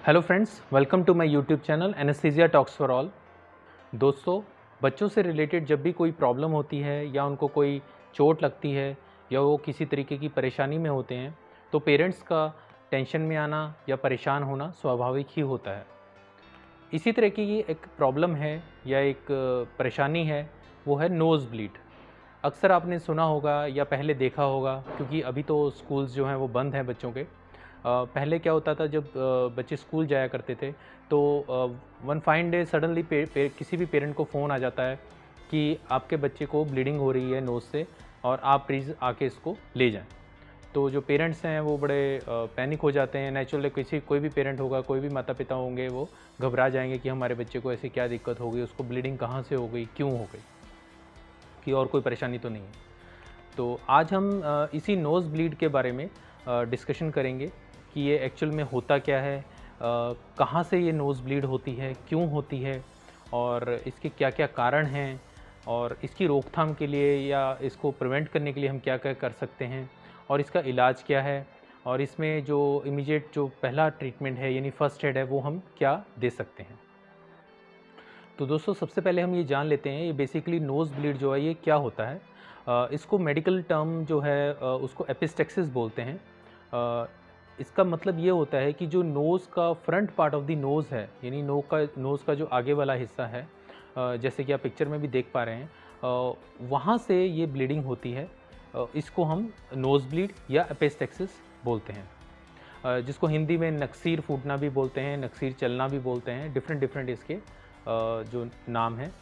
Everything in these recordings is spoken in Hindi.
Hello friends, welcome to my YouTube channel anaesthesia talks for all. दोस्तों, बच्चों से रिलेटेड जब भी कोई प्रॉब्लम होती है या उनको कोई चोट लगती है या वो किसी तरीके की परेशानी में होते हैं तो पेरेंट्स का टेंशन में आना या परेशान होना स्वाभाविक ही होता है। इसी तरह की ये एक प्रॉब्लम है या एक परेशानी है, वो है नोज़ ब्लीड। अक्सर आपने सुना होगा या पहले देखा होगा, क्योंकि अभी तो स्कूल्स जो हैं वो बंद हैं बच्चों के। पहले क्या होता था, जब बच्चे स्कूल जाया करते थे तो वन फाइन डे सडनली किसी भी पेरेंट को फ़ोन आ जाता है कि आपके बच्चे को ब्लीडिंग हो रही है नोज़ से और आप प्लीज़ आके इसको ले जाएं। तो जो पेरेंट्स हैं वो बड़े पैनिक हो जाते हैं। नेचुरली कोई भी पेरेंट होगा, कोई भी माता पिता होंगे, वो घबरा जाएंगे कि हमारे बच्चे को ऐसी क्या दिक्कत हो गई, उसको ब्लीडिंग कहाँ से हो गई, क्यों हो गई, कि और कोई परेशानी तो नहीं है। तो आज हम इसी नोज़ ब्लीड के बारे में डिस्कशन करेंगे कि ये एक्चुअल में होता क्या है, कहाँ से ये नोज़ ब्लीड होती है, क्यों होती है और इसके क्या क्या कारण हैं और इसकी रोकथाम के लिए या इसको प्रिवेंट करने के लिए हम क्या क्या कर सकते हैं और इसका इलाज क्या है और इसमें जो इमीडिएट जो पहला ट्रीटमेंट है यानी फ़र्स्ट एड है वो हम क्या दे सकते हैं। तो दोस्तों, सबसे पहले हम ये जान लेते हैं ये बेसिकली नोज़ ब्लीड जो है ये क्या होता है। इसको मेडिकल टर्म जो है उसको एपिस्टेक्सिस बोलते हैं। इसका मतलब ये होता है कि जो नोज़ का front part of the nose है, यानी नोज़ का जो आगे वाला हिस्सा है, जैसे कि आप पिक्चर में भी देख पा रहे हैं, वहाँ से ये ब्लीडिंग होती है। इसको हम नोज़ ब्लीड या एपिस्टेक्सिस बोलते हैं, जिसको हिंदी में नक्सीर फूटना भी बोलते हैं, नक्सीर चलना भी बोलते हैं। डिफरेंट डिफरेंट इसके जो नाम है।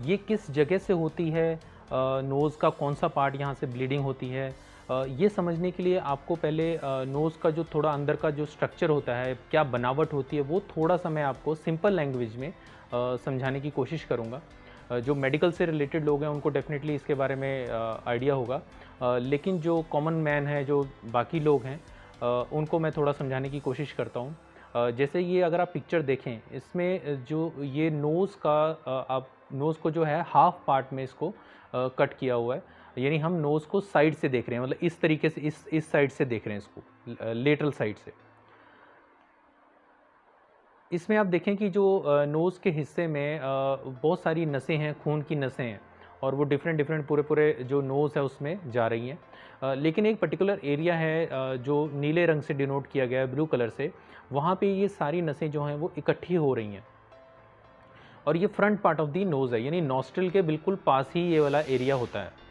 ये किस जगह से होती है, नोज़ का कौन सा पार्ट यहाँ से ब्लीडिंग होती है, ये समझने के लिए आपको पहले नोज़ का जो थोड़ा अंदर का जो स्ट्रक्चर होता है, क्या बनावट होती है, वो थोड़ा सा मैं आपको सिंपल लैंग्वेज में समझाने की कोशिश करूँगा। जो मेडिकल से रिलेटेड लोग हैं उनको डेफिनेटली इसके बारे में आइडिया होगा, लेकिन जो कॉमन मैन है, जो बाकी लोग हैं, उनको मैं थोड़ा समझाने की कोशिश करता हूँ। जैसे ये अगर आप पिक्चर देखें, इसमें जो ये नोज़ का आप नोज़ को जो है हाफ पार्ट में इसको कट किया हुआ है, यानी हम नोज़ को साइड से देख रहे हैं, मतलब इस तरीके से इस साइड से देख रहे हैं इसको, लेटरल साइड से। इसमें आप देखें कि जो नोज़ के हिस्से में बहुत सारी नसें हैं, खून की नसें हैं और वो डिफरेंट डिफरेंट पूरे जो नोज़ है उसमें जा रही हैं। लेकिन एक पर्टिकुलर एरिया है जो नीले रंग से डिनोट किया गया है, ब्लू कलर से, वहाँ पे ये सारी नसें जो हैं वो इकट्ठी हो रही हैं और ये front part of the nose है, यानी नॉस्ट्रिल के बिल्कुल पास ही ये वाला एरिया होता है।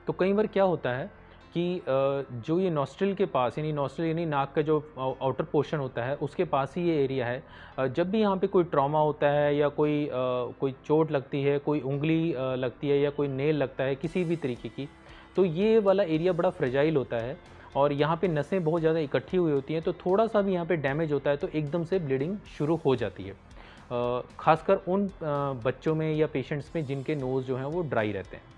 तो कई बार क्या होता है कि जो ये नॉस्ट्रिल के पास, यानी नॉस्ट्रिल यानी नाक का जो आउटर पोर्शन होता है उसके पास ही ये एरिया है। जब भी यहाँ पे कोई ट्रॉमा होता है या कोई चोट लगती है, कोई उंगली लगती है या कोई नेल लगता है किसी भी तरीके की, तो ये वाला एरिया बड़ा फ्रेजाइल होता है और यहाँ पे नसें बहुत ज़्यादा इकट्ठी हुई होती हैं। तो थोड़ा सा भी यहाँ पे डैमेज होता है तो एकदम से ब्लीडिंग शुरू हो जाती है, खासकर उन बच्चों में या पेशेंट्स में जिनके नोज़ जो हैं वो ड्राई रहते हैं।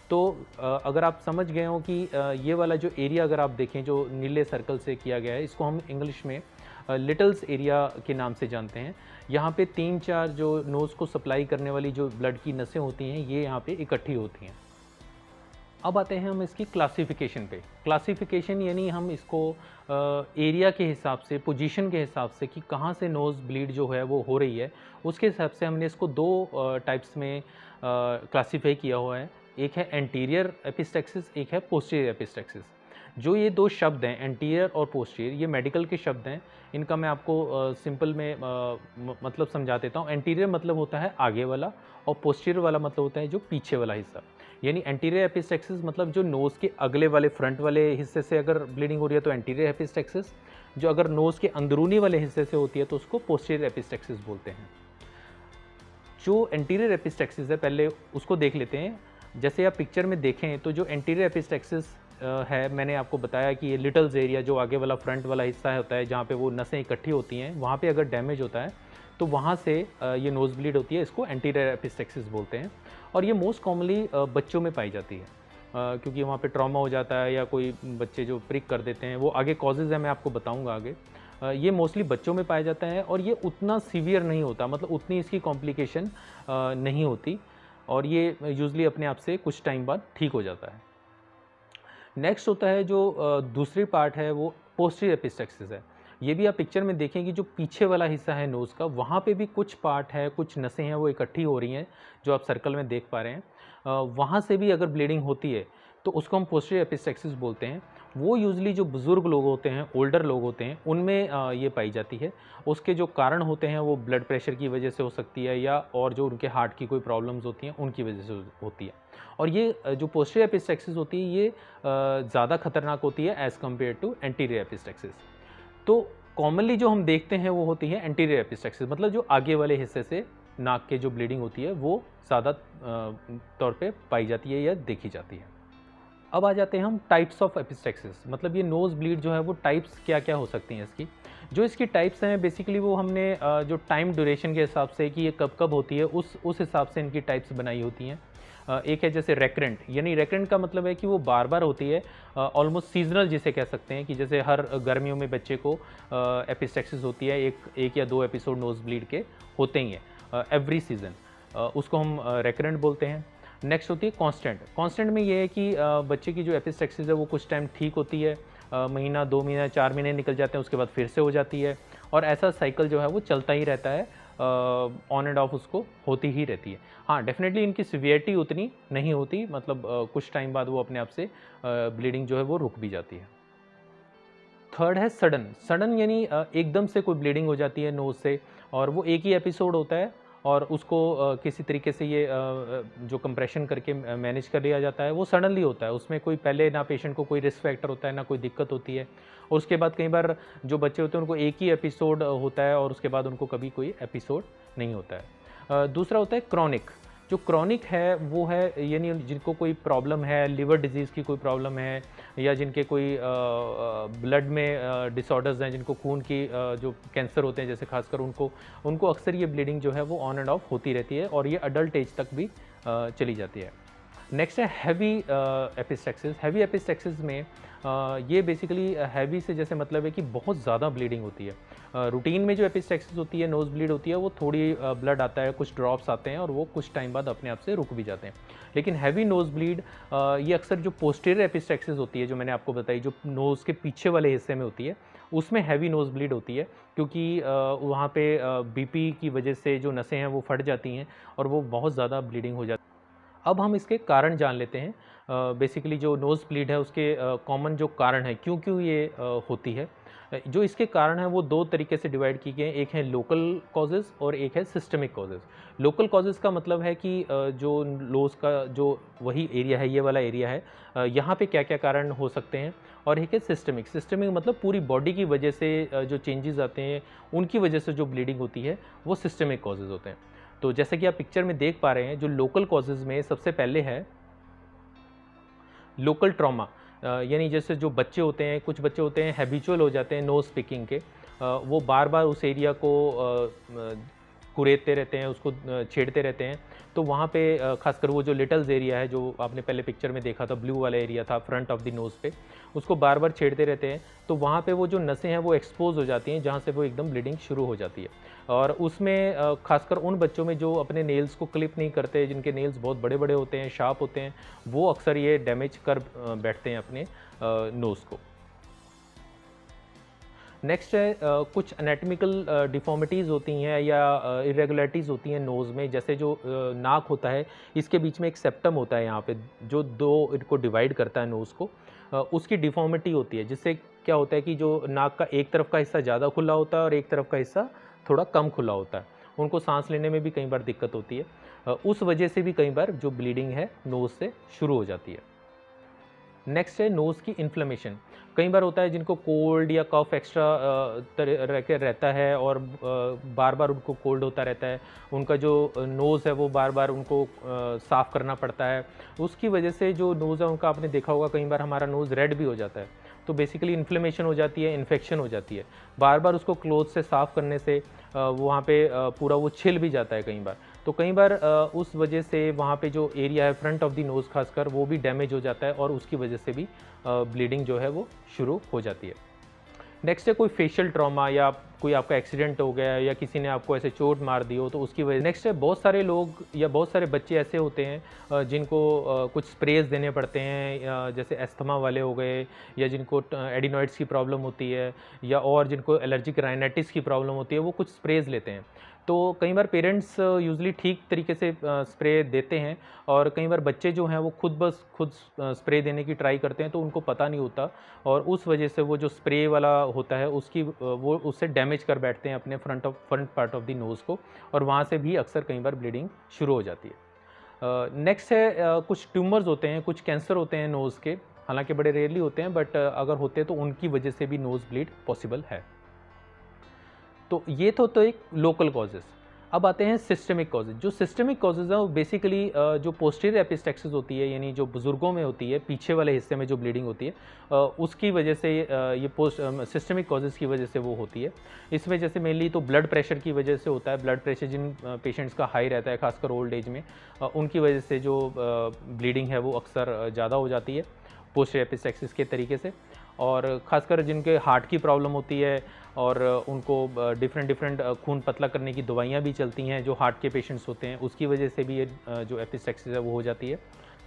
तो अगर आप समझ गए हो कि ये वाला जो एरिया अगर आप देखें जो नीले सर्कल से किया गया है, इसको हम इंग्लिश में लिटल्स एरिया के नाम से जानते हैं। यहाँ पे 3-4 जो नोज़ को सप्लाई करने वाली जो ब्लड की नसें होती हैं ये यहाँ पे इकट्ठी होती हैं। अब आते हैं हम इसकी क्लासिफिकेशन पे। क्लासिफिकेशन यानी हम इसको एरिया के हिसाब से, पोजीशन के हिसाब से कि कहाँ से नोज़ ब्लीड जो है वो हो रही है, उसके हिसाब से हमने इसको दो टाइप्स में क्लासीफाई किया हुआ है। एक है एंटीरियर एपिस्टेक्सिस, एक है पोस्टीरियर एपिस्टेक्सिस। जो ये दो शब्द हैं एंटीरियर और पोस्टीरियर, ये मेडिकल के शब्द हैं। इनका मैं आपको सिंपल में मतलब समझा देता हूँ। एंटीरियर मतलब होता है आगे वाला और पोस्टीरियर वाला मतलब होता है जो पीछे वाला हिस्सा। यानी एंटीरियर एपिस्टेक्सिस मतलब जो नोज़ के अगले वाले फ्रंट वाले हिस्से से अगर ब्लीडिंग हो रही है तो एंटीरियर एपिस्टेक्सिस, जो अगर नोज़ के अंदरूनी वाले हिस्से से होती है तो उसको पोस्टीरियर एपिस्टेक्सिस बोलते हैं। जो एंटीरियर एपिस्टेक्सिस है पहले उसको देख लेते हैं। जैसे आप पिक्चर में देखें तो जो एंटीरियर एपिस्टेक्सिस है, मैंने आपको बताया कि ये लिटल्स एरिया जो आगे वाला फ्रंट वाला हिस्सा होता है जहाँ पे वो नसें इकट्ठी होती हैं, वहाँ पे अगर डैमेज होता है तो वहाँ से ये नोज़ ब्लीड होती है, इसको एंटीरियर एपिस्टेक्सिस बोलते हैं। और ये मोस्ट कॉमनली बच्चों में पाई जाती है, क्योंकि वहाँ पे ट्रॉमा हो जाता है या कोई बच्चे जो प्रिक कर देते हैं, वो आगे कॉजेज़ है, मैं आपको बताऊँगा आगे। ये मोस्टली बच्चों में पाया जाता है और ये उतना सीवियर नहीं होता, मतलब उतनी इसकी कॉम्प्लिकेशन नहीं होती और ये यूजुअली अपने आप से कुछ टाइम बाद ठीक हो जाता है। नेक्स्ट होता है जो दूसरी पार्ट है वो पोस्टीरियर एपिस्टेक्सिस है। ये भी आप पिक्चर में देखें कि जो पीछे वाला हिस्सा है नोज़ का, वहाँ पे भी कुछ पार्ट है, कुछ नसें हैं वो इकट्ठी हो रही हैं, जो आप सर्कल में देख पा रहे हैं। वहाँ से भी अगर ब्लीडिंग होती है तो उसको हम पोस्टीरियर एपिस्टेक्सिस बोलते हैं। वो यूजुअली जो बुज़ुर्ग लोग होते हैं, ओल्डर लोग होते हैं, उनमें ये पाई जाती है। उसके जो कारण होते हैं वो ब्लड प्रेशर की वजह से हो सकती है, या और जो उनके हार्ट की कोई प्रॉब्लम्स होती हैं उनकी वजह से होती है। और ये जो पोस्टीरियर एपिस्टेक्सिस होती है ये ज़्यादा खतरनाक होती है as compared to anterior epistaxis. तो कॉमनली जो हम देखते हैं वो होती है एंटीरियर एपिस्टेक्सिस, मतलब जो आगे वाले हिस्से से नाक के जो ब्लीडिंग होती है वो ज़्यादा तौर पे पाई जाती है या देखी जाती है। अब आ जाते हैं हम टाइप्स ऑफ एपिस्टेक्सिस, मतलब ये नोज़ ब्लीड जो है वो टाइप्स क्या क्या हो सकती हैं इसकी। जो इसकी टाइप्स हैं बेसिकली वो हमने जो टाइम ड्यूरेशन के हिसाब से कि ये कब कब होती है उस हिसाब से इनकी टाइप्स बनाई होती हैं। एक है जैसे रेकरेंट, यानी रेकरेंट का मतलब है कि वो बार बार होती है, ऑलमोस्ट सीजनल जिसे कह सकते हैं, कि जैसे हर गर्मियों में बच्चे को एपिस्टेक्सिस होती है, एक या दो एपिसोड नोज़ ब्लीड के होते ही हैं एवरी सीज़न, उसको हम रेकरेंट बोलते हैं। नेक्स्ट होती है कांस्टेंट। कांस्टेंट में ये है कि बच्चे की जो एपिस्टेक्सिस है वो कुछ टाइम ठीक होती है, महीना 2 महीना 4 महीने निकल जाते हैं, उसके बाद फिर से हो जाती है, और ऐसा साइकिल जो है वो चलता ही रहता है, ऑन एंड ऑफ उसको होती ही रहती है। हाँ, डेफिनेटली इनकी सीवियरिटी उतनी नहीं होती, मतलब कुछ टाइम बाद वो अपने आप से ब्लीडिंग जो है वो रुक भी जाती है। थर्ड है सडन। सडन यानी एकदम से कोई ब्लीडिंग हो जाती है नोज़ से, और वो एक ही एपिसोड होता है, और उसको किसी तरीके से ये जो कंप्रेशन करके मैनेज कर लिया जाता है, वो सडनली होता है। उसमें कोई पहले ना पेशेंट को कोई रिस्क फैक्टर होता है, ना कोई दिक्कत होती है, और उसके बाद कई बार जो बच्चे होते हैं उनको एक ही एपिसोड होता है, और उसके बाद उनको कभी कोई एपिसोड नहीं होता है। दूसरा होता है क्रॉनिक। जो क्रॉनिक है वो है यानी जिनको कोई प्रॉब्लम है, लिवर डिजीज़ की कोई प्रॉब्लम है, या जिनके कोई ब्लड में डिसऑर्डर्स हैं, जिनको खून की जो कैंसर होते हैं जैसे खासकर उनको अक्सर ये ब्लीडिंग जो है वो ऑन एंड ऑफ होती रहती है, और ये अडल्ट एज तक भी चली जाती है। नेक्स्ट है हैवी एपिस्टेक्सिस। हैवी एपिस्टेक्सिस में ये बेसिकली हैवी से जैसे मतलब है कि बहुत ज़्यादा ब्लीडिंग होती है। रूटीन में जो एपिस्टेक्सिस होती है, नोज़ ब्लीड होती है, वो थोड़ी ब्लड आता है, कुछ ड्रॉप्स आते हैं, और वो कुछ टाइम बाद अपने आप से रुक भी जाते हैं। लेकिन हैवी नोज़ ब्लीड ये अक्सर जो पोस्टीरियर एपिस्टेक्सिस होती है, जो मैंने आपको बताई, जो नोज़ के पीछे वाले हिस्से में होती है, उसमें हैवी नोज़ ब्लीड होती है, क्योंकि वहाँ पे बीपी की वजह से जो नसें हैं वो फट जाती हैं, और वो बहुत ज़्यादा ब्लीडिंग हो जाती है। अब हम इसके कारण जान लेते हैं। बेसिकली जो नोज़ ब्लीड है उसके कॉमन जो कारण है, क्यों क्यों ये होती है। जो इसके कारण हैं वो दो तरीके से डिवाइड किए गए हैं, एक है लोकल कॉजेज़ और एक है सिस्टमिक कॉजेज़। लोकल कॉजेज़ का मतलब है कि जो नोज़ का जो वही एरिया है, ये वाला एरिया है, यहाँ पे क्या क्या कारण हो सकते हैं, और एक है सिस्टमिक। सिस्टमिक मतलब पूरी बॉडी की वजह से जो चेंजेस आते हैं उनकी वजह से जो ब्लीडिंग होती है वो सिस्टमिक कॉजेज़ होते हैं। तो जैसे कि आप पिक्चर में देख पा रहे हैं, जो लोकल कॉजेज़ में सबसे पहले है लोकल ट्रॉमा। यानी जैसे जो बच्चे होते हैं, कुछ बच्चे होते हैं हैबिचुअल हो जाते हैं नोज़ पिकिंग के, वो बार बार उस एरिया को कुरेदते रहते हैं, उसको छेड़ते रहते हैं। तो वहाँ पे खासकर वो जो लिटल्स एरिया है, जो आपने पहले पिक्चर में देखा था, ब्लू वाला एरिया था फ्रंट ऑफ द नोज़ पे, उसको बार बार छेड़ते रहते हैं। तो वहाँ पे वो जो नसें हैं वो एक्सपोज हो जाती हैं, जहाँ से वो एकदम ब्लीडिंग शुरू हो जाती है। और उसमें खासकर उन बच्चों में जो अपने नेल्स को क्लिप नहीं करते, जिनके नेल्स बहुत बड़े बड़े होते हैं, शार्प होते हैं, वो अक्सर ये डैमेज कर बैठते हैं अपने नोज़ को। नेक्स्ट है कुछ एनाटॉमिकल डिफॉर्मिटीज़ होती हैं या इरेगुलरिटीज़ होती हैं नोज़ में। जैसे जो नाक होता है, इसके बीच में एक सेप्टम होता है यहाँ पे, जो दो इनको डिवाइड करता है नोज़ को, उसकी डिफॉर्मिटी होती है, जिससे क्या होता है कि जो नाक का एक तरफ का हिस्सा ज़्यादा खुला होता है और एक तरफ का हिस्सा थोड़ा कम खुला होता है। उनको सांस लेने में भी कई बार दिक्कत होती है, उस वजह से भी कई बार जो ब्लीडिंग है नोज़ से शुरू हो जाती है। नेक्स्ट है नोज़ की इन्फ्लेमेशन। कई बार होता है जिनको कोल्ड या कफ एक्स्ट्रा रहता है, और बार बार उनको कोल्ड होता रहता है, उनका जो नोज़ है वो बार बार उनको साफ़ करना पड़ता है। उसकी वजह से जो नोज़ है उनका, आपने देखा होगा कई बार हमारा नोज़ रेड भी हो जाता है। तो बेसिकली इन्फ्लेमेशन हो जाती है, इन्फेक्शन हो जाती है। बार बार उसको क्लोथ से साफ़ करने से वहाँ पे पूरा वो छिल भी जाता है कई बार। तो कई बार उस वजह से वहाँ पे जो एरिया है फ्रंट ऑफ द नोज़ खासकर, वो भी डैमेज हो जाता है, और उसकी वजह से भी ब्लीडिंग जो है वो शुरू हो जाती है। नेक्स्ट है कोई फेशियल ट्रॉमा या कोई आपका एक्सीडेंट हो गया या किसी ने आपको ऐसे चोट मार दी हो तो उसकी वजह। नेक्स्ट है, बहुत सारे लोग या बहुत सारे बच्चे ऐसे होते हैं जिनको कुछ स्प्रेज देने पड़ते हैं, जैसे अस्थमा वाले हो गए, या जिनको एडिनॉइड्स की प्रॉब्लम होती है, या और जिनको एलर्जिक राइनाइटिस की प्रॉब्लम होती है, वो कुछ स्प्रेज लेते हैं। तो कई बार पेरेंट्स यूजुअली ठीक तरीके से स्प्रे देते हैं, और कई बार बच्चे जो हैं वो खुद स्प्रे देने की ट्राई करते हैं, तो उनको पता नहीं होता, और उस वजह से वो जो स्प्रे वाला होता है उसकी वो उससे डैमेज कर बैठते हैं अपने front part of the nose को, और वहाँ से भी अक्सर कई बार ब्लीडिंग शुरू हो जाती है। नेक्स्ट है, कुछ ट्यूमर्स होते हैं, कुछ कैंसर होते हैं नोज़ के, हालांकि बड़े रेयरली होते हैं, बट अगर होते हैं तो उनकी वजह से भी नोज़ ब्लीड पॉसिबल है। तो ये तो एक लोकल कॉजेज़। अब आते हैं सिस्टमिक कॉजेज़। जो सिस्टमिक कॉजेज़ हैं वो बेसिकली जो पोस्टीरियर एपिस्टेक्सिस होती है, यानी जो बुज़ुर्गों में होती है, पीछे वाले हिस्से में जो ब्लीडिंग होती है, उसकी वजह से ये सिस्टमिक कॉजेज़ की वजह से वो होती है। इसमें जैसे मेनली तो ब्लड प्रेशर की वजह से होता है। ब्लड प्रेशर जिन पेशेंट्स का हाई रहता है, खासकर ओल्ड एज में, उनकी वजह से जो ब्लीडिंग है वो अक्सर ज़्यादा हो जाती है पोस्टीरियर एपिस्टेक्सिस के तरीके से। और ख़ासकर जिनके हार्ट की प्रॉब्लम होती है और उनको डिफरेंट खून पतला करने की दवाइयाँ भी चलती हैं, जो हार्ट के पेशेंट्स होते हैं, उसकी वजह से भी ये जो एपिस्टेक्सिस है वो हो जाती है।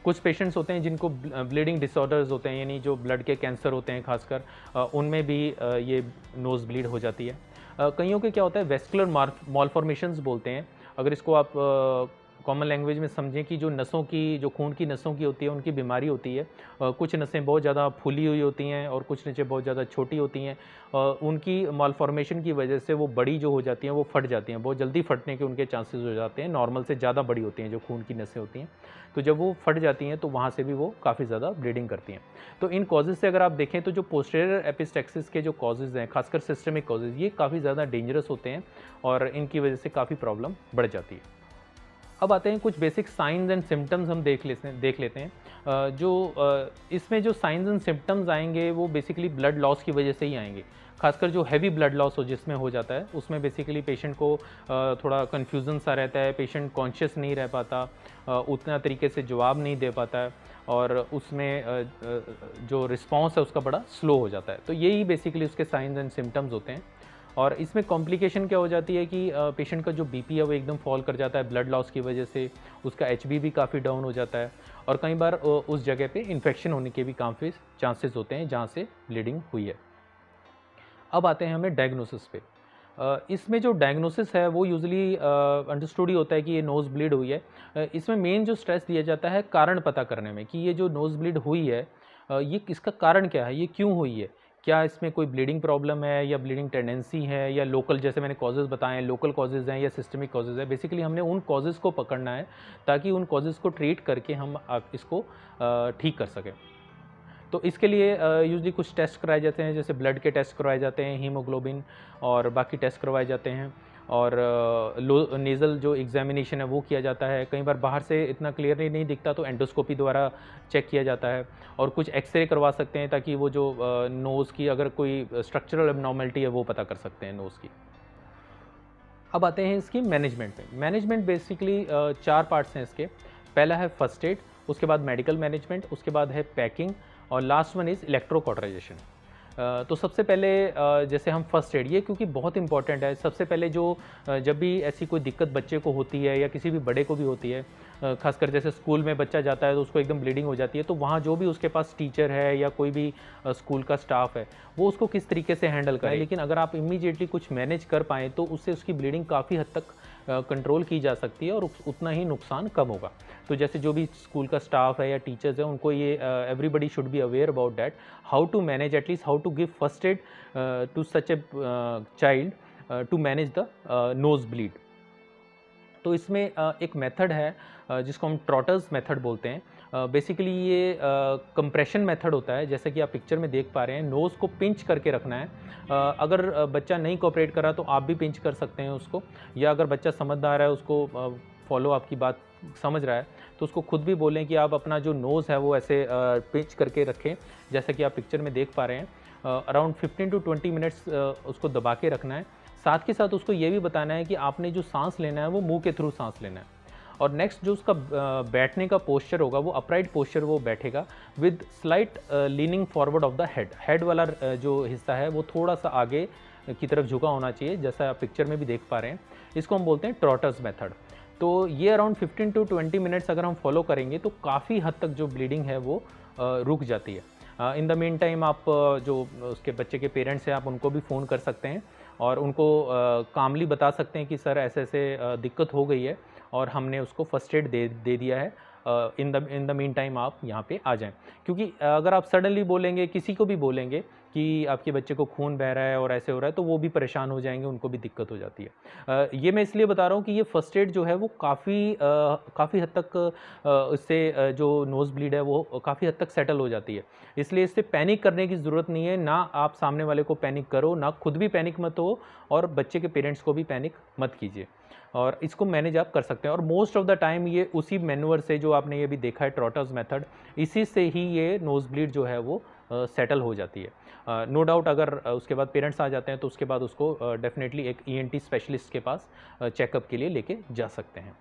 कुछ पेशेंट्स होते हैं जिनको ब्लीडिंग डिसऑर्डर्स होते हैं, यानी जो ब्लड के कैंसर होते हैं खासकर, उनमें भी ये नोज़ ब्लीड हो जाती है। कईयों के क्या होता है, वेस्कुलर मालफॉर्मेशंस बोलते हैं। अगर इसको आप कॉमन लैंग्वेज में समझें कि जो नसों की, जो खून की नसों की होती है, उनकी बीमारी होती है। कुछ नसें बहुत ज़्यादा फूली हुई होती हैं और कुछ नसें बहुत ज़्यादा छोटी होती हैं। उनकी मालफॉर्मेशन की वजह से वो बड़ी जो हो जाती हैं वो फट जाती हैं, बहुत जल्दी फटने के उनके चांसेस हो जाते हैं, नॉर्मल से ज़्यादा बड़ी होती हैं जो खून की नसें होती हैं। तो जब वो फट जाती हैं तो वहाँ से भी वो काफ़ी ज़्यादा ब्लीडिंग करती हैं। तो इन कॉजेज़ से अगर आप देखें तो जो पोस्टीरियर एपिस्टेक्सिस के जो कॉजेज़ हैं, खासकर सिस्टमिक कॉजेज़, ये काफ़ी ज़्यादा डेंजरस होते हैं और इनकी वजह से काफ़ी प्रॉब्लम बढ़ जाती है। अब आते हैं कुछ बेसिक साइंस एंड सिम्टम्स हम देख लेते हैं। इसमें जो साइंस एंड सिम्टम्स आएंगे वो बेसिकली ब्लड लॉस की वजह से ही आएंगे। खासकर जो हैवी ब्लड लॉस हो जिसमें हो जाता है, उसमें बेसिकली पेशेंट को थोड़ा कन्फ्यूज़न सा रहता है, पेशेंट कॉन्शियस नहीं रह पाता, उतना तरीके से जवाब नहीं दे पाता है, और उसमें जो रिस्पॉन्स है उसका बड़ा स्लो हो जाता है। तो यही बेसिकली उसके साइंस एंड सिम्टम्स होते हैं। और इसमें कॉम्प्लिकेशन क्या हो जाती है कि पेशेंट का जो बीपी है वो एकदम फॉल कर जाता है ब्लड लॉस की वजह से, उसका एचबी भी काफ़ी डाउन हो जाता है, और कई बार उस जगह पे इन्फेक्शन होने के भी काफ़ी चांसेस होते हैं जहाँ से ब्लीडिंग हुई है। अब आते हैं हमें डायग्नोसिस पे। इसमें जो डायग्नोसिस है वो यूजुअली अंडरस्टूड ही होता है कि ये नोज़ ब्लीड हुई है। इसमें मेन जो स्ट्रेस दिया जाता है कारण पता करने में कि ये जो नोज़ ब्लीड हुई है, ये इसका कारण क्या है, ये क्यों हुई है, क्या इसमें कोई ब्लीडिंग प्रॉब्लम है या ब्लीडिंग टेंडेंसी है, या लोकल, जैसे मैंने कॉजेज़ बताए, लोकल कॉजेज़ हैं या सिस्टमिक कॉजेज़ है। बेसिकली हमने उन कॉजेज़ को पकड़ना है ताकि उन कॉजेज़ को ट्रीट करके हम इसको ठीक कर सकें। तो इसके लिए यूजुअली कुछ टेस्ट कराए जाते हैं, जैसे ब्लड के टेस्ट करवाए जाते हैं, हीमोग्लोबिन और बाकी टेस्ट करवाए जाते हैं, और नेज़ल जो एग्जामिनेशन है वो किया जाता है। कई बार बाहर से इतना क्लियरली नहीं दिखता तो एंडोस्कोपी द्वारा चेक किया जाता है, और कुछ एक्सरे करवा सकते हैं ताकि वो जो नोज़ की अगर कोई स्ट्रक्चरल एबनॉर्मलिटी है वो पता कर सकते हैं नोज़ की। अब आते हैं इसकी मैनेजमेंट पे। मैनेजमेंट बेसिकली 4 पार्ट्स हैं इसके। पहला है फर्स्ट एड, उसके बाद मेडिकल मैनेजमेंट, उसके बाद है पैकिंग, और लास्ट वन इज़ इलेक्ट्रोकॉटराइजेशन। तो सबसे पहले जैसे हम फर्स्ट एड, ये क्योंकि बहुत इंपॉर्टेंट है। सबसे पहले जो जब भी ऐसी कोई दिक्कत बच्चे को होती है या किसी भी बड़े को भी होती है, खासकर जैसे स्कूल में बच्चा जाता है तो उसको एकदम ब्लीडिंग हो जाती है, तो वहाँ जो भी उसके पास टीचर है या कोई भी स्कूल का स्टाफ है वो उसको किस तरीके से हैंडल करे। लेकिन अगर आप इमीडिएटली कुछ मैनेज कर पाएँ तो उससे उसकी ब्लीडिंग काफ़ी हद तक कंट्रोल की जा सकती है और उतना ही नुकसान कम होगा। तो जैसे जो भी स्कूल का स्टाफ है या टीचर्स है, उनको ये everybody should be aware about that, how to manage, at least how to give first aid to such a child to manage the nose bleed. तो इसमें एक मेथड है जिसको हम ट्रॉटर्स मेथड बोलते हैं। बेसिकली ये कंप्रेशन मेथड होता है, जैसे कि आप पिक्चर में देख पा रहे हैं, नोज़ को पिंच करके रखना है। अगर बच्चा नहीं कोऑपरेट कर रहा तो आप भी पिंच कर सकते हैं उसको, या अगर बच्चा समझदार है, उसको फॉलो आपकी बात समझ रहा है, तो उसको खुद भी बोलें कि आप अपना जो नोज़ है वो ऐसे पिंच करके रखें, जैसा कि आप पिक्चर में देख पा रहे हैं। अराउंड 15 टू 20 मिनट्स उसको दबा के रखना है। साथ के साथ उसको ये भी बताना है कि आपने जो सांस लेना है वो मुंह के थ्रू सांस लेना है। और नेक्स्ट जो उसका बैठने का पोस्चर होगा वो अपराइट पोस्चर वो बैठेगा with slight leaning forward of the head. Head वाला जो हिस्सा है वो थोड़ा सा आगे की तरफ झुका होना चाहिए, जैसा आप पिक्चर में भी देख पा रहे हैं। इसको हम बोलते हैं ट्रॉटर्स मेथड। तो ये अराउंड 15 टू 20 मिनट्स अगर हम फॉलो करेंगे तो काफ़ी हद तक जो ब्लीडिंग है वो रुक जाती है। इन द मीन टाइम आप जो उसके बच्चे के पेरेंट्स हैं आप उनको भी फ़ोन कर सकते हैं और उनको कामली बता सकते हैं कि सर ऐसे ऐसे दिक्कत हो गई है और हमने उसको फर्स्ट एड दे दिया है, इन द मीन टाइम आप यहाँ पे आ जाएं। क्योंकि अगर आप सडनली बोलेंगे, किसी को भी बोलेंगे कि आपके बच्चे को खून बह रहा है और ऐसे हो रहा है, तो वो भी परेशान हो जाएंगे, उनको भी दिक्कत हो जाती है। ये मैं इसलिए बता रहा हूँ कि ये फर्स्ट एड जो है वो काफ़ी हद तक इससे जो नोज़ ब्लीड है वो काफ़ी हद तक सेटल हो जाती है। इसलिए इससे पैनिक करने की ज़रूरत नहीं है, ना आप सामने वाले को पैनिक करो, ना खुद भी पैनिक मत हो और बच्चे के पेरेंट्स को भी पैनिक मत कीजिए, और इसको मैनेज आप कर सकते हैं। और मोस्ट ऑफ द टाइम ये उसी मैनुअर से, जो आपने ये भी देखा है ट्रॉटर्स मेथड, इसी से ही ये नोज़ ब्लीड जो है वो सेटल हो जाती है। नो डाउट अगर उसके बाद पेरेंट्स आ जाते हैं तो उसके बाद उसको डेफिनेटली एक ENT स्पेशलिस्ट के पास चेकअप के लिए लेके जा सकते हैं।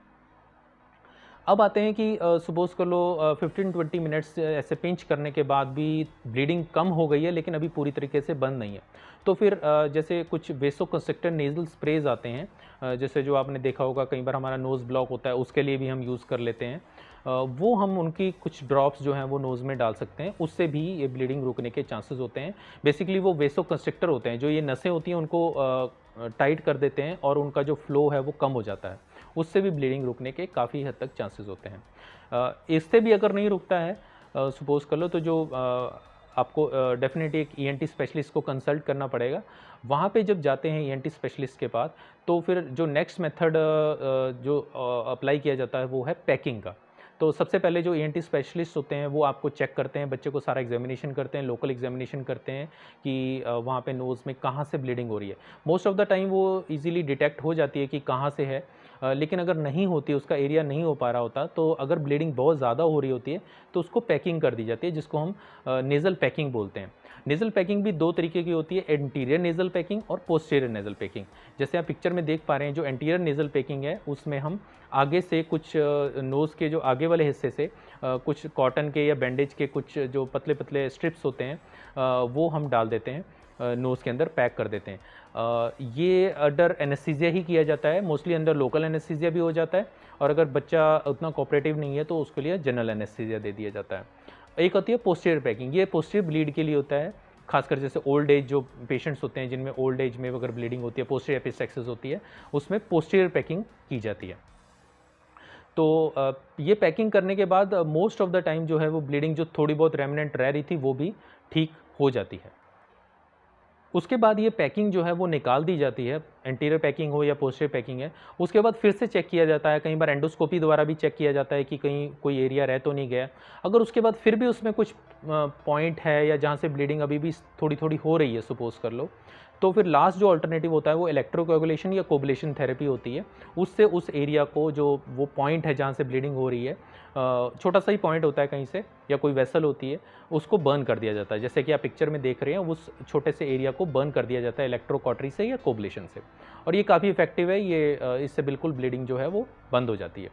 अब आते हैं कि सपोज़ कर लो 15-20 मिनट्स ऐसे पिंच करने के बाद भी ब्लीडिंग कम हो गई है लेकिन अभी पूरी तरीके से बंद नहीं है, तो फिर जैसे कुछ वेसोकंस्ट्रिक्टर नेज़ल स्प्रेज आते हैं, जैसे जो आपने देखा होगा कई बार हमारा नोज़ ब्लॉक होता है, उसके लिए भी हम यूज़ कर लेते हैं। वो हम उनकी कुछ ड्रॉप्स जो हैं वो नोज़ में डाल सकते हैं, उससे भी ये ब्लीडिंग रुकने के चांसेस होते हैं। बेसिकली वो वेसोकंस्ट्रिक्टर होते हैं, जो ये नसें होती हैं उनको टाइट कर देते हैं और उनका जो फ्लो है वो कम हो जाता है, उससे भी ब्लीडिंग रुकने के काफ़ी हद तक चांसेस होते हैं। इससे भी अगर नहीं रुकता है सपोज़ कर लो, तो जो आपको डेफिनेटली एक ENT स्पेशलिस्ट को कंसल्ट करना पड़ेगा। वहाँ पे जब जाते हैं ENT स्पेशलिस्ट के पास, तो फिर जो नेक्स्ट मेथड जो अप्लाई किया जाता है वो है पैकिंग का। तो सबसे पहले जो ENT स्पेशलिस्ट होते हैं वो आपको चेक करते हैं, बच्चे को सारा एग्जामिनेशन करते हैं, लोकल एग्जामिनेशन करते हैं कि वहाँ पे नोज़ में कहाँ से ब्लीडिंग हो रही है। मोस्ट ऑफ द टाइम वो इजीली डिटेक्ट हो जाती है कि कहाँ से है, लेकिन अगर नहीं होती, उसका एरिया नहीं हो पा रहा होता, तो अगर ब्लीडिंग बहुत ज़्यादा हो रही होती है तो उसको पैकिंग कर दी जाती है, जिसको हम नेज़ल पैकिंग बोलते हैं। नेज़ल पैकिंग भी दो तरीके की होती है, एंटीरियर नेज़ल पैकिंग और पोस्टीरियर नेज़ल पैकिंग। जैसे आप पिक्चर में देख पा रहे हैं, जो एंटीरियर नेज़ल पैकिंग है उसमें हम आगे से कुछ नोज़ के जो आगे वाले हिस्से से कुछ कॉटन के या बैंडेज के कुछ जो पतले पतले स्ट्रिप्स होते हैं वो हम डाल देते हैं, नोज़ के अंदर पैक कर देते हैं। ये अंडर एनेस्थीसिया ही किया जाता है, मोस्टली अंदर लोकल एनेस्थीसिया भी हो जाता है, और अगर बच्चा उतना कोऑपरेटिव नहीं है तो उसके लिए जनरल एनेस्थीसिया दे दिया जाता है। एक होती है पोस्टीरियर पैकिंग, ये पोस्टीरियर ब्लीड के लिए होता है, खासकर जैसे ओल्ड एज जो पेशेंट्स होते हैं जिनमें ओल्ड एज में अगर ब्लीडिंग होती है, पोस्टीरियर एपिस्टेक्सिस होती है, उसमें पोस्टीरियर पैकिंग की जाती है। तो ये पैकिंग करने के बाद मोस्ट ऑफ द टाइम जो है वो ब्लीडिंग जो थोड़ी बहुत रेमिनेंट रह रही थी वो भी ठीक हो जाती है। उसके बाद ये पैकिंग जो है वो निकाल दी जाती है, एंटीरियर पैकिंग हो या पोस्टीरियर पैकिंग है। उसके बाद फिर से चेक किया जाता है, कई बार एंडोस्कोपी द्वारा भी चेक किया जाता है कि कहीं कोई एरिया रह तो नहीं गया। अगर उसके बाद फिर भी उसमें कुछ पॉइंट है या जहाँ से ब्लीडिंग अभी भी थोड़ी थोड़ी हो रही है सपोज़ कर लो, तो फिर लास्ट जो अल्टरनेटिव होता है वो इलेक्ट्रोकोगुलेशन या कोगुलेशन थेरेपी होती है। उससे उस एरिया को, जो वो पॉइंट है जहाँ से ब्लीडिंग हो रही है, छोटा सा ही पॉइंट होता है कहीं से या कोई वेसल होती है, उसको बर्न कर दिया जाता है। जैसे कि आप पिक्चर में देख रहे हैं, उस छोटे से एरिया को बर्न कर दिया जाता है इलेक्ट्रोकॉटरी से या कोगुलेशन से, और ये काफ़ी इफेक्टिव है। ये इससे बिल्कुल ब्लीडिंग जो है वो बंद हो जाती है।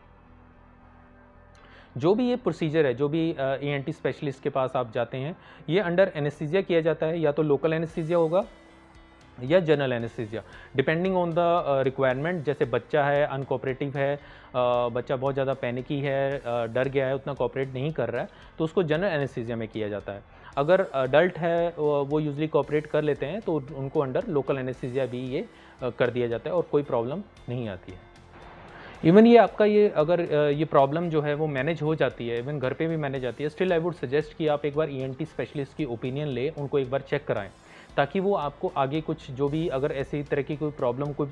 जो भी ये प्रोसीजर है, जो भी ENT स्पेशलिस्ट के पास आप जाते हैं, ये अंडर एनेस्थीसिया किया जाता है, या तो लोकल एनेस्थीसिया होगा या general anaesthesia, depending on the requirement. जैसे बच्चा है, अनकोऑपरेटिव है, बच्चा बहुत ज़्यादा पैनिकी है, डर गया है, उतना कोऑपरेट नहीं कर रहा है, तो उसको जनरल एनेस्थीसिया में किया जाता है। अगर अडल्ट है वो यूजली कोऑपरेट कर लेते हैं तो उनको अंडर लोकल एनेस्थीसिया भी ये कर दिया जाता है और कोई प्रॉब्लम नहीं आती है। इवन ये आपका ये अगर ये प्रॉब्लम जो है वो मैनेज हो जाती है, इवन घर पे भी मैनेज आती है, स्टिल आई वुड सजेस्ट कि आप एक बार ENT स्पेशलिस्ट की ओपिनियन लें, उनको एक बार चेक कराएं, ताकि वो आपको आगे कुछ जो भी अगर ऐसी तरह की कोई प्रॉब्लम, कोई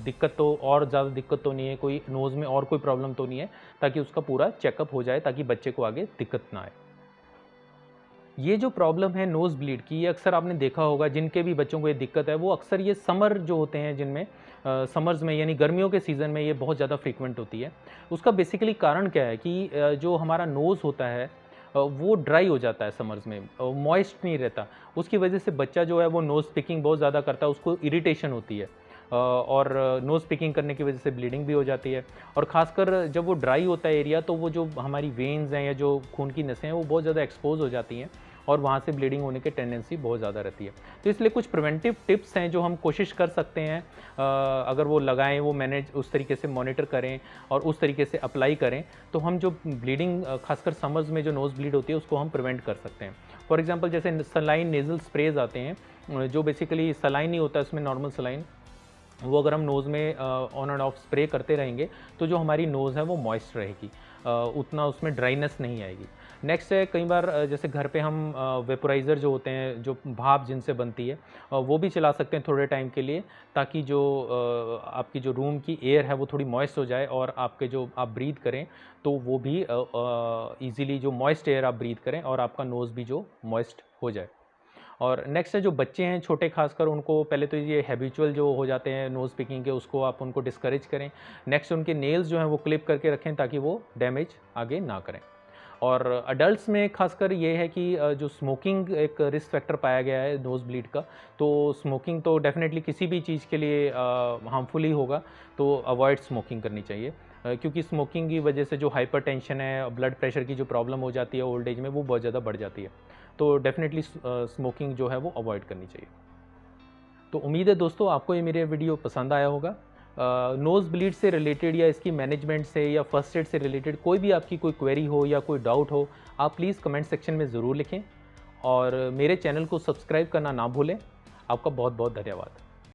दिक्कत तो और ज़्यादा दिक्कत तो नहीं है, कोई नोज़ में और कोई प्रॉब्लम तो नहीं है, ताकि उसका पूरा चेकअप हो जाए, ताकि बच्चे को आगे दिक्कत ना आए। ये जो प्रॉब्लम है नोज़ ब्लीड की, ये अक्सर आपने देखा होगा, जिनके भी बच्चों को ये दिक्कत है वो अक्सर ये समर जो होते हैं, जिनमें समर्स में यानी गर्मियों के सीज़न में ये बहुत ज़्यादा फ्रीक्वेंट होती है। उसका बेसिकली कारण क्या है कि जो हमारा नोज़ होता है वो ड्राई हो जाता है समर्स में, मॉइस्ट नहीं रहता। उसकी वजह से बच्चा जो है वो नोज़ पिकिंग बहुत ज़्यादा करता है, उसको इरिटेशन होती है, और नोज़ पिकिंग करने की वजह से ब्लीडिंग भी हो जाती है। और ख़ासकर जब वो ड्राई होता है एरिया, तो वो जो हमारी वेन्स हैं या जो खून की नसें हैं वो बहुत ज़्यादा एक्सपोज हो जाती हैं, और वहाँ से ब्लीडिंग होने की टेंडेंसी बहुत ज़्यादा रहती है। तो इसलिए कुछ प्रिवेंटिव टिप्स हैं जो हम कोशिश कर सकते हैं, अगर वो लगाएं, वो मैनेज उस तरीके से मॉनिटर करें और उस तरीके से अप्लाई करें, तो हम जो ब्लीडिंग खासकर समर्स में जो नोज़ ब्लीड होती है उसको हम प्रिवेंट कर सकते हैं। फॉर एग्जांपल जैसे सलाइन नेज़ल स्प्रेज आते हैं, जो बेसिकली सलाइन नहीं होता, इसमें नॉर्मल सलाइन, वो अगर हम नोज़ में ऑन एंड ऑफ स्प्रे करते रहेंगे तो जो हमारी नोज़ है वो मॉइस्ट रहेगी, उतना उसमें ड्राइनेस नहीं आएगी। नेक्स्ट है, कई बार जैसे घर पे हम वेपोराइज़र जो होते हैं, जो भाप जिनसे बनती है, वो भी चला सकते हैं थोड़े टाइम के लिए, ताकि जो आपकी जो रूम की एयर है वो थोड़ी मॉइस्ट हो जाए और आपके जो आप ब्रीथ करें तो वो भी ईज़िली जो मॉइस्ट एयर आप ब्रीथ करें और आपका नोज़ भी जो मॉइस्ट हो जाए। और नेक्स्ट है, जो बच्चे हैं छोटे खासकर, उनको पहले तो ये हैबिचुअल जो हो जाते हैं नोज़ पिकिंग के, उसको आप उनको डिस्करेज करें। नेक्स्ट उनके नेल्स जो हैं वो क्लिप करके रखें ताकि वो डैमेज आगे ना करें। और अडल्ट्स में खासकर ये है कि जो स्मोकिंग एक रिस्क फैक्टर पाया गया है नोज़ ब्लीड का, तो स्मोकिंग तो डेफ़िनेटली किसी भी चीज़ के लिए हार्मफुल ही होगा, तो अवॉइड स्मोकिंग करनी चाहिए। क्योंकि स्मोकिंग की वजह से जो हाइपरटेंशन है, ब्लड प्रेशर की जो प्रॉब्लम हो जाती है ओल्ड एज में, वो बहुत ज़्यादा बढ़ जाती है। तो डेफ़िनेटली स्मोकिंग जो है वो अवॉइड करनी चाहिए। तो उम्मीद है दोस्तों आपको ये मेरे वीडियो पसंद आया होगा। नोज़ ब्लीड से रिलेटेड या इसकी मैनेजमेंट से या फर्स्ट एड से रिलेटेड कोई भी आपकी कोई क्वेरी हो या कोई डाउट हो, आप प्लीज़ कमेंट सेक्शन में ज़रूर लिखें और मेरे चैनल को सब्सक्राइब करना ना भूलें। आपका बहुत बहुत धन्यवाद।